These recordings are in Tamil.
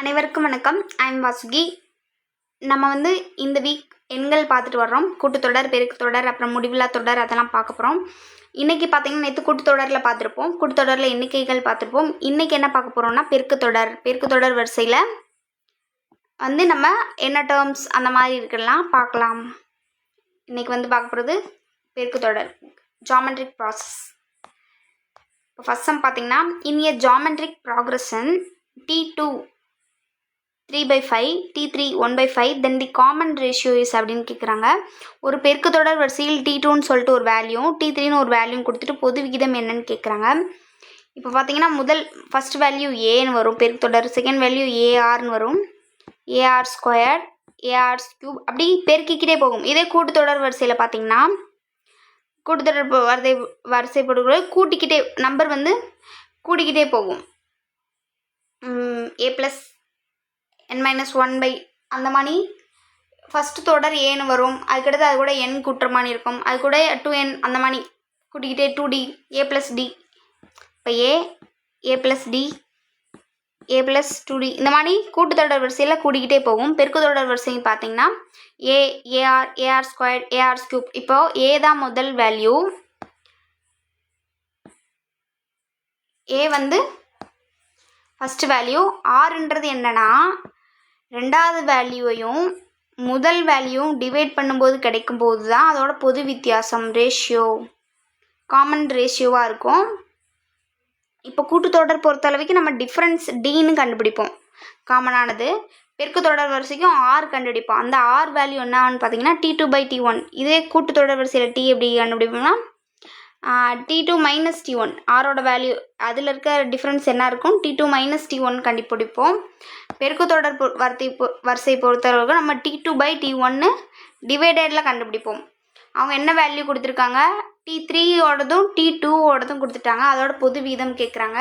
அனைவருக்கும் வணக்கம். ஐம் வாசுகி. நம்ம இந்த வீக் எண்கள் பார்த்துட்டு வர்றோம். கூட்டுத்தொடர், பெருக்குத்தொடர், அப்புறம் முடிவில்லா தொடர் அதெல்லாம் பார்க்க போகிறோம். இன்றைக்கி பார்த்தீங்கன்னா நேற்று கூட்டுத்தொடரில் பார்த்துருப்போம். கூட்டுத்தொடரில் எண்ணிக்கைகள் பார்த்துருப்போம். இன்றைக்கி என்ன பார்க்க போகிறோம்னா பெருக்குத்தொடர். பெருக்குத்தொடர் வரிசையில் நம்ம என்ன டேர்ம்ஸ் அந்த மாதிரி இருக்கலாம் பார்க்கலாம். இன்றைக்கி பார்க்க போகிறது பெருக்குத்தொடர், ஜாமெட்ரிக் ப்ராசஸ். இப்போ ஃபஸ்ட் சம் பார்த்தீங்கன்னா இன் ஏ geometric progression T2 3/5, T3 1/5, then the common ratio is அப்படின்னு கேட்குறாங்க. ஒரு பெருக்குத்தொடர் வரிசையில் T2ன்னு சொல்லிட்டு ஒரு வேல்யூ, T3ன்னு ஒரு வேல்யூ கொடுத்துட்டு பொது விகிதம் என்னன்னு கேட்குறாங்க. இப்போ பார்த்தீங்கன்னா ஃபஸ்ட் வேல்யூ ஏன்னு வரும் பெருக்குத்தொடர், செகண்ட் வேல்யூ ஏஆர்னு வரும், ஏஆர் ஸ்கொயர், ஏஆர் கியூப், அப்படி பெருக்கிக்கிட்டே போகும். இதே கூட்டுத்தொடர் வரிசையில் பார்த்தீங்கன்னா கூட்டுத்தொடர் வரிசைப்படுகிற கூட்டிக்கிட்டே நம்பர் கூட்டிக்கிட்டே போகும். A + n-1 அந்த மாதிரி ஃபஸ்ட்டு தொடர் ஏன்னு வரும். அதுக்கடுத்து அது கூட n கூட்டுற மாதிரி இருக்கும். அது கூட 2n அந்த மாதிரி கூட்டிக்கிட்டே 2D, A + D, இப்போ A + D, A + 2D இந்த மாதிரி கூட்டுத்தொடர் வரிசையில் கூட்டிக்கிட்டே போகும். பெருக்குத்தொடர் வரிசை பார்த்தீங்கன்னா a r, a r square, a r cube. இப்போ ஏ தான் முதல் வேல்யூ. A first value. ஆறுன்றது என்னன்னா ரெண்டாவது வேல்யூவையும் முதல் வேல்யூவும் டிவைட் பண்ணும்போது கிடைக்கும்போது தான் அதோட பொது வித்தியாசம், ரேஷியோ, காமன் ரேஷியோவாக இருக்கும். இப்போ கூட்டுத்தொடர் பொறுத்தளவுக்கு நம்ம டிஃப்ரென்ஸ் டின்னு கண்டுபிடிப்போம், காமனானது. பெருக்குத்தொடர் வரிசைக்கும் ஆர் கண்டுபிடிப்போம். அந்த ஆர் வேல்யூ என்னன்னு பார்த்தீங்கன்னா T2/T1. இதே கூட்டுத்தொடர் வரிசையில் டி எப்படி கண்டுபிடிப்போம்னா T2 - T1. ஆரோட வேல்யூ அதில் இருக்க டிஃப்ரென்ஸ் என்ன இருக்கும், T2 - T1 கண்டுபிடிப்போம். பெருக்குத்தொடர் வரிசை பொறுத்தளவுக்கு நம்ம T2/T1 டிவைடரில் கண்டுபிடிப்போம். அவங்க என்ன வேல்யூ கொடுத்துருக்காங்க, T3யோடதும் T2வோடதும் கொடுத்துட்டாங்க. அதோட பொது வீதம் கேட்குறாங்க.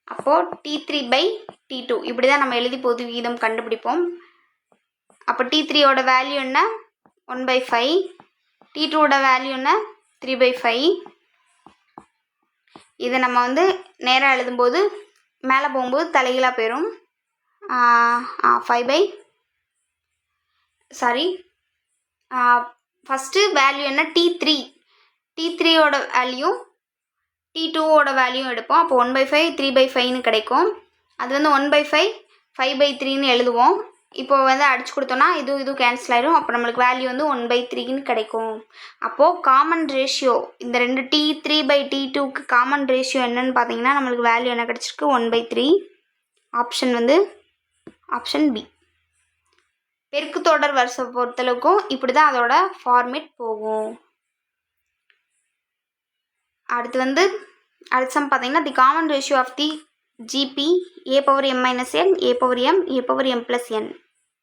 அப்போது T3/T2 இப்படி தான் நம்ம எழுதி பொது வீதம் கண்டுபிடிப்போம். அப்போ T3யோட வேல்யூ என்ன, 1/5. T2வோட வேல்யூ என்ன, 3/5. இதை நம்ம நேராக எழுதும்போது மேலே போகும்போது தலைகீழாக போயிடும். ஃபஸ்ட்டு வேல்யூ என்ன, T3யோட வேல்யூ T2வோட வேல்யூ எடுப்போம். அப்போ 1/5 3/5ன்னு கிடைக்கும். அது 1/5 5/3ன்னு எழுதுவோம். இப்போ அடிச்சு கொடுத்தோன்னா இது கேன்சல் ஆயிடும். அப்போ நம்மளுக்கு வேல்யூ 1/3ன்னு கிடைக்கும். அப்போது காமன் ரேஷியோ இந்த ரெண்டு T3/T2க்கு காமன் ரேஷியோ என்னன்னு பார்த்தீங்கன்னா நம்மளுக்கு வேல்யூ என்ன கிடச்சிருக்கு, 1/3. Option option B. பெருக்குத்தொடர் வரிசை பொறுத்தளவுக்கும் இப்படி தான் அதோட ஃபார்மேட் போகும். அடுத்து சம் பார்த்தீங்கன்னா the common ratio of the GP A/m - n, A/m, A/m + n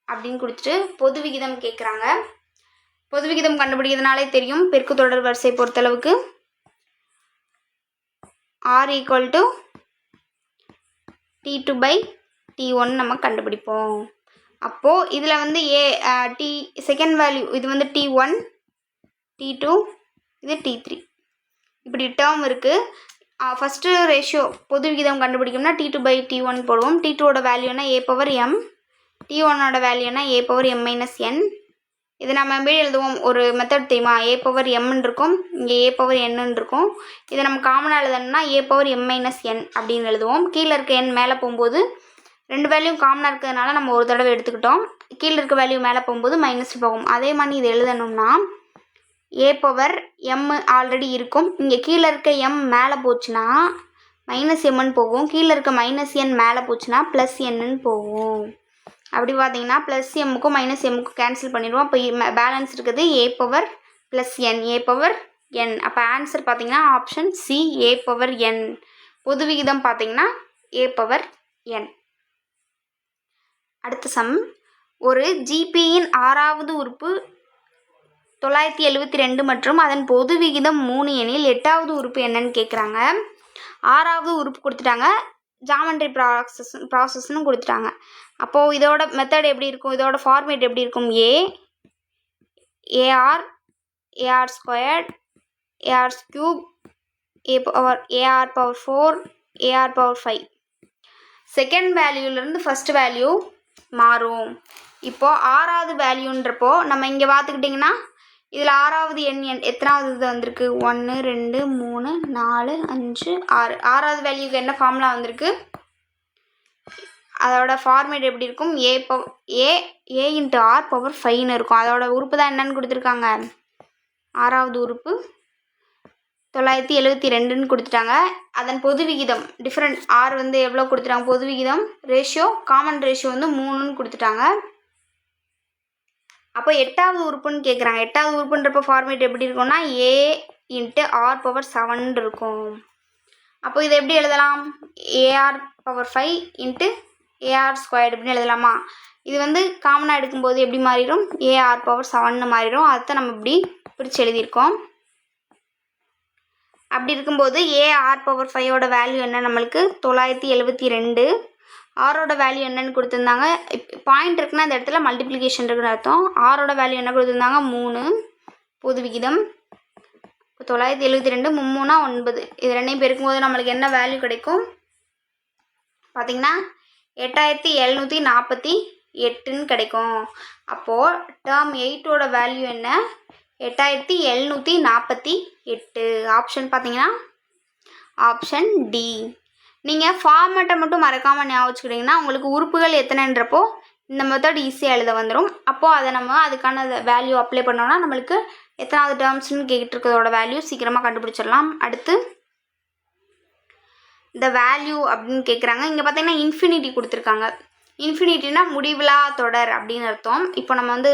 அப்படின்னு கொடுத்துட்டு பொது விகிதம் கேட்குறாங்க. பொது விகிதம் கண்டுபிடிக்கிறதுனாலே தெரியும். பெருக்குத்தொடர் வரிசை பொறுத்தளவுக்கு R = T2/T1 நம்ம கண்டுபிடிப்போம். அப்போது இதில் செகண்ட் வேல்யூ இது T1, T2, இது T3, இப்படி டேர்ம் இருக்குது. ஃபஸ்ட்டு ரேஷியோ பொது விகிதம் கண்டுபிடிக்கணும்னா T2/T1 போடுவோம். T2வோட வேல்யூ என்ன, A/m. T1ஓட வேல்யூ என்ன, A/m - n. இது நம்ம எப்படி எழுதுவோம், ஒரு மெத்தட் தெரியுமா, A/m இருக்கும், இங்கே A/n இருக்கும். இதை நம்ம காமனாக எழுதணும்னா A/m - n அப்படின்னு எழுதுவோம். கீழே இருக்க n மேலே போகும்போது ரெண்டு வேல்யூ காமனாக இருக்கிறதுனால நம்ம ஒரு தடவை எடுத்துக்கிட்டோம். கீழே இருக்க வேல்யூ மேலே போகும்போது மைனஸ் போகும். அதே மாதிரி இது எழுதணும்னா A/m ஆல்ரெடி இருக்கும். இங்கே கீழே இருக்க m மேலே போச்சுன்னா -mன்னு போகும். கீழே இருக்க -n மேலே போச்சுன்னா +nன்னு போகும். அப்படி பார்த்தீங்கன்னா +mக்கும் -mக்கும் கேன்சல் பண்ணிடுவோம். அப்போ பேலன்ஸ் இருக்குது A/n, A/n. அப்போ ஆன்சர் பார்த்தீங்கன்னா ஆப்ஷன் சி, A/n. பொது விகிதம் பார்த்தீங்கன்னா A/n. அடுத்த சம், ஒரு GPயின் 6வது உறுப்பு 972 மற்றும் அதன் பொது விகிதம் 3 எனில் 8வது உறுப்பு என்னன்னு கேட்குறாங்க. 6வது உறுப்பு கொடுத்துட்டாங்க, ஜாமெட்ரி ப்ராசஸ்ன்னு கொடுத்துட்டாங்க. அப்போது இதோட மெத்தட் எப்படி இருக்கும், இதோட ஃபார்மேட் எப்படி இருக்கும், AR, AR squared, AR cube, AR/4, AR/5. Second வேல்யூலேருந்து ஃபஸ்ட் வேல்யூ மாறும். இப்போது ஆறாவது வேல்யூன்றப்போ நம்ம இங்கே பார்த்துக்கிட்டிங்கன்னா இதில் ஆறாவது எண் எத்தனாவது இது வந்திருக்கு? 1 2 3 4 5 6. ஆறாவது வேல்யூக்கு என்ன ஃபார்முலா வந்திருக்கு? அதோட ஃபார்மேட் எப்படி இருக்கும்? ஏ இன்ட்டு ஆர் பவர் 5ன்னு இருக்கும். அதோட உறுப்பு தான் என்னன்னு கொடுத்துருக்காங்க? ஆறாவது உறுப்பு 972ன்னு கொடுத்துட்டாங்க. அதன் பொது விகிதம் டிஃப்ரெண்ட் ஆர் வந்து எவ்வளோ கொடுத்துட்டாங்க? பொது விகிதம் ரேஷியோ காமன் ரேஷியோ வந்து 3ன்னு கொடுத்துட்டாங்க. அப்போ எட்டாவது உறுப்புன்னு கேட்குறாங்க. எட்டாவது உறுப்புன்றப்போ ஃபார்மேட் எப்படி இருக்கும்னா ஏ இன்ட்டு ஆர் பவர் 7 இருக்கும். அப்போ இதை எப்படி எழுதலாம்? A r power 5 into a r squared அப்படின்னு எழுதலாமா? இது வந்து காமனாக எடுக்கும்போது எப்படி மாறிடும்? ஏஆர் பவர் 7ன்னு மாறிடும். அதை நம்ம இப்படி பிரித்து எழுதியிருக்கோம். அப்படி இருக்கும்போது ஏஆர் பவர் 5ஓட வேல்யூ என்ன? நம்மளுக்கு 972. ஆரோட வேல்யூ என்னன்னு கொடுத்துருந்தாங்க? பாயிண்ட் இருக்குன்னா இந்த இடத்துல மல்டிப்ளிகேஷன் இருக்குன்னு அர்த்தம். ஆரோட வேல்யூ என்ன கொடுத்துருந்தாங்க? 3 பொது விகிதம். 972 3 9. இது ரெண்டையும் பெருக்கும்போது நம்மளுக்கு என்ன வேல்யூ கிடைக்கும்? பார்த்தீங்கன்னா 8748ன்னு கிடைக்கும். அப்போது டேர்ம் 8ஓட வேல்யூ என்ன? 8748. ஆப்ஷன் பார்த்தீங்கன்னா ஆப்ஷன் டி. நீங்கள் ஃபார்மேட்டை மட்டும் மறக்காமல் ஞாபகம் வச்சுக்கிட்டிங்கன்னா உங்களுக்கு உறுப்புகள் எத்தனைன்றப்போ இந்த மெத்தட் ஈஸியாக எழுத வந்துடும். அப்போது அதை நம்ம அதுக்கான வேல்யூ அப்ளை பண்ணோன்னா நம்மளுக்கு எத்தனாவது டேர்ம்ஸ்ன்னு கேட்டிருக்கிறதோட வேல்யூ சீக்கிரமாக கண்டுபிடிச்சிடலாம். அடுத்து இந்த வேல்யூ அப்படின்னு கேட்குறாங்க. இங்கே பார்த்தீங்கன்னா இன்ஃபினிட்டி கொடுத்துருக்காங்க. இன்ஃபினிட்டினா முடிவிலா தொடர் அப்படின்னு அர்த்தம். இப்போ நம்ம வந்து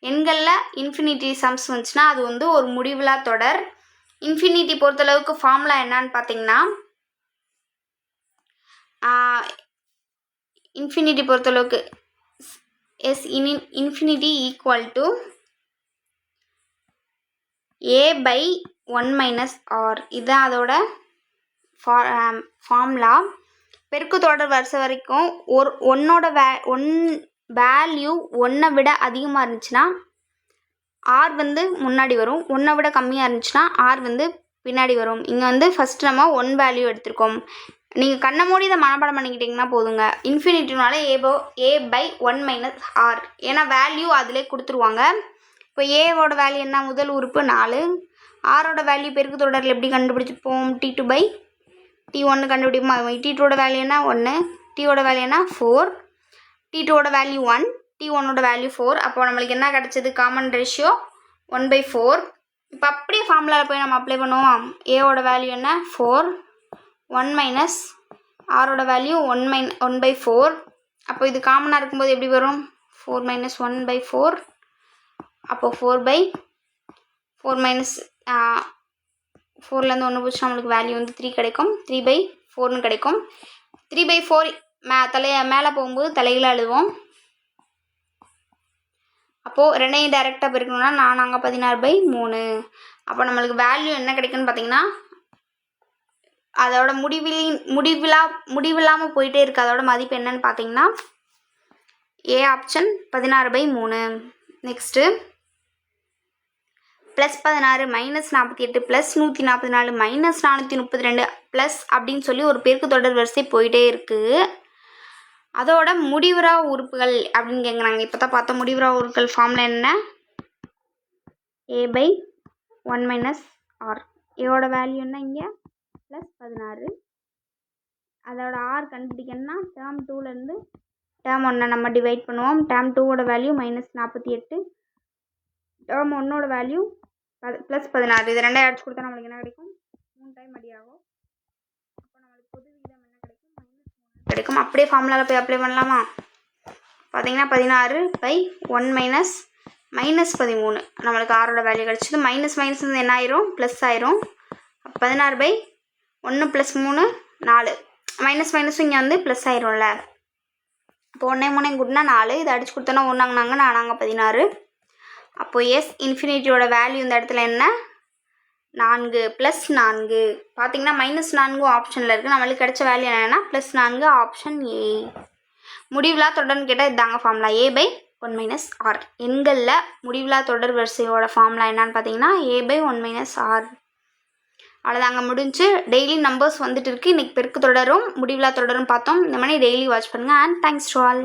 எண்களில் இன்ஃபினிட்டி சம்ஸ் வந்துச்சுன்னா அது வந்து ஒரு முடிவிலா தொடர். இன்ஃபினிட்டி பொறுத்தளவுக்கு ஃபார்முலா என்னன்னு பார்த்தீங்கன்னா இன்ஃபினிட்டி பொறுத்தளவுக்கு infinity equal to a/1 - r. இதுதான் அதோட ஃபார்முலா. பெருக்கு தொடர் வரிசை வரைக்கும் ஒன்னோட வேல்யூ 1 விட அதிகமாக இருந்துச்சுன்னா ஆர் வந்து முன்னாடி வரும், 1 விட கம்மியாக இருந்துச்சுன்னா ஆர் வந்து பின்னாடி வரும். இங்கே வந்து ஃபஸ்ட்டு நம்ம 1 வேல்யூ எடுத்திருக்கோம். நீங்கள் கண்ணை மூடி இதை மனப்பாடம் பண்ணிக்கிட்டிங்கன்னா போதுங்க. இன்ஃபினிட்டினால a/1 - r. ஏன்னா வேல்யூ அதிலே கொடுத்துருவாங்க. இப்போ ஏவோட வேல்யூ என்ன? முதல் உறுப்பு 4. ஆரோட வேல்யூ பெருக்கு தொடரில் எப்படி கண்டுபிடிச்சிப்போம்? T2/T1 கண்டுபிடிப்போம். T2ஓட வேல்யூ என்ன? 1. Tயோட வேல்யூ என்ன? 4. T2ஓட வேல்யூ 1, T1ஓட வேல்யூ 4. அப்போ நம்மளுக்கு என்ன கிடச்சிது? Common ratio 1/4. இப்போ அப்படியே ஃபார்முலாவில் போய் நம்ம அப்ளை பண்ணுவோம். ஏவோட வேல்யூ என்ன? 4. 1 - ஆரோட வேல்யூ 1/4. அப்போ இது காமனாக இருக்கும்போது எப்படி வரும்? 4 - 1/4. அப்போது 4/4 4லேருந்து 1 போச்சுன்னா நம்மளுக்கு வேல்யூ வந்து 3 கிடைக்கும். 3/4ன்னு கிடைக்கும். 3/4 மேலே போகும்போது தலைகளாக எழுதுவோம். அப்போது ரெண்டையும் டைரெக்டாக பெருக்கணும்னா 4 16/3. அப்போ நம்மளுக்கு வேல்யூ என்ன கிடைக்குன்னு பார்த்தீங்கன்னா அதோட முடிவில்லாமல் போயிட்டே இருக்குது. அதோட மதிப்பு என்னன்னு பார்த்தீங்கன்னா ஏ ஆப்ஷன் 16/3. நெக்ஸ்ட்டு +16 -48 +144 -432 ப்ளஸ் அப்படின்னு சொல்லி ஒரு பெருக்கு தொடர் வரிசை போயிட்டே இருக்குது. அதோட முடிவுறா உறுப்புகள் அப்படின்னு கேட்குறாங்க. இப்போ தான் பார்த்தா முடிவுறா உறுப்புகள் ஃபார்முலா என்ன? a/1 - r. ஏவோட வேல்யூ என்ன? இங்கே +16. அதோட ஆர் கண்டுபிடிக்கணும்னா டேர்ம் 2லேருந்து டேர்ம் 1 நம்ம டிவைட் பண்ணுவோம். டேர்ம் 2ஓட வேல்யூ -48. டேர்ம் 1ஓட வேல்யூ +16. இது ரெண்டையும் அடிச்சு கொடுத்தா நம்மளுக்கு என்ன கிடைக்கும்? 3 டைம் அடி ஆகும். அப்போ நம்மளுக்கு பொது விகிதம் என்ன கிடைக்கும்? -3 கிடைக்கும். அப்படியே ஃபார்முலாவில் போய் அப்ளை பண்ணலாமா? பார்த்தீங்கன்னா 16/1 - -13 நம்மளுக்கு ஆரோட வேல்யூ கிடச்சிது. மைனஸ் என்ன ஆயிரும்? ப்ளஸ் ஆயிரும். 16/1 + 3 4. மைனஸும் இங்கே வந்து ப்ளஸ் ஆயிரும்ல. இப்போ 1 3 கூட்டினா 4. இதை அடிச்சு கொடுத்தோன்னா 1 4 16. அப்போது இன்ஃபினிட்டியோட வேல்யூ இந்த இடத்துல என்ன? 4 +4. பார்த்தீங்கன்னா -4 ஆப்ஷனில் இருக்குது. நம்மளுக்கு கிடைச்ச வேல்யூ என்னென்னா +4 ஆப்ஷன் ஏ. முடிவிலா தொடர்னு கேட்டால் இதாங்க ஃபார்முலா a/1 - r. எண்களில் முடிவிலா தொடர் வரிசையோட ஃபார்முலா என்னன்னு பார்த்தீங்கன்னா a/1 - r. அவ்வளோதாங்க முடிஞ்சு. டெய்லி நம்பர்ஸ் வந்துட்டு இருக்குது. இன்றைக்கி பெருக்கு தொடரும் முடிவில்லா தொடரும் பார்த்தோம். இந்த மாதிரி டெய்லி வாட்ச் பண்ணுங்கள். And thanks to all.